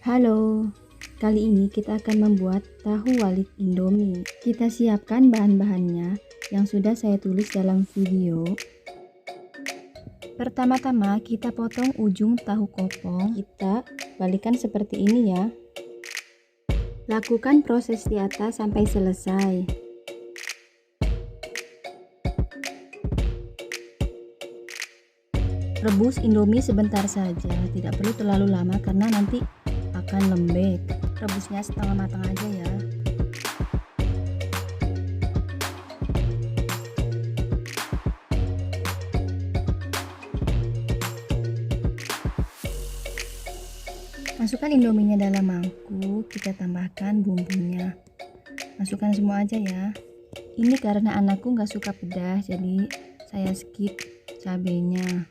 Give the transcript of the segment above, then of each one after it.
Halo, kali ini kita akan membuat tahu walik Indomie. Kita siapkan bahan-bahannya yang sudah saya tulis dalam video. Pertama-tama kita potong ujung tahu kopong, kita balikan seperti ini ya. Lakukan proses di atas sampai selesai. Rebus Indomie sebentar saja, tidak perlu terlalu lama karena nanti akan lembek. Rebusnya setengah matang aja ya. Masukkan Indominya dalam mangkuk, kita tambahkan bumbunya. Masukkan semua aja ya. Ini karena anakku nggak suka pedas, jadi saya skip cabenya.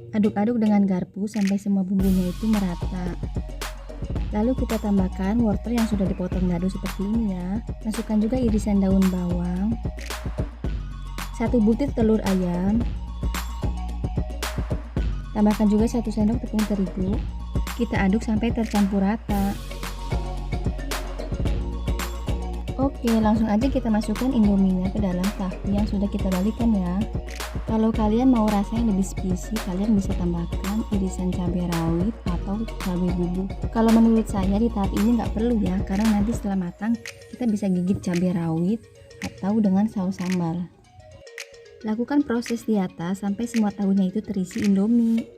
Aduk-aduk dengan garpu sampai semua bumbunya itu merata. Lalu kita tambahkan wortel yang sudah dipotong dadu seperti ini ya. Masukkan juga irisan daun bawang, 1 butir telur ayam, tambahkan juga 1 sendok tepung terigu. Kita aduk sampai tercampur rata. Oke, langsung aja kita masukkan Indominya ke dalam tahu yang sudah kita balikan ya. Kalau kalian mau rasa yang lebih spicy, kalian bisa tambahkan irisan cabai rawit atau cabai bubuk. Kalau menurut saya di tahap ini nggak perlu ya, karena nanti setelah matang kita bisa gigit cabai rawit atau dengan saus sambal. Lakukan proses di atas sampai semua tahunya itu terisi Indomie.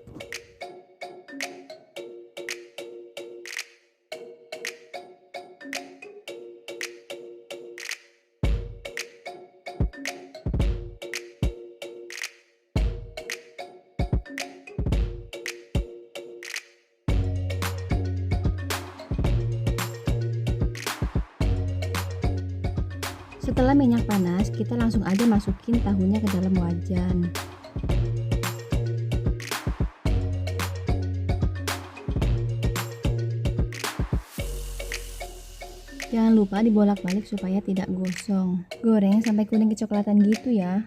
Setelah minyak panas, kita langsung aja masukin tahunya ke dalam wajan. Jangan lupa dibolak-balik supaya tidak gosong. Goreng sampai kuning kecoklatan gitu ya.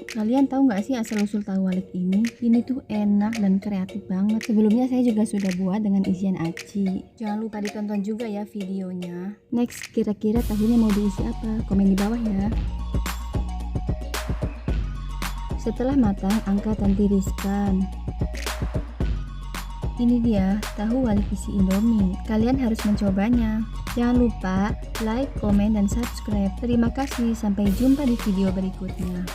Kalian tahu nggak sih asal-usul tahu walik ini? Ini tuh enak dan kreatif banget. Sebelumnya saya juga sudah buat dengan isian aci. Jangan lupa ditonton juga ya videonya. Next, kira-kira tahunya mau diisi apa? Komen di bawah ya. Setelah matang, angkat dan tiriskan. Ini dia tahu walik isi Indomie. Kalian harus mencobanya. Jangan lupa like, komen, dan subscribe. Terima kasih. Sampai jumpa di video berikutnya.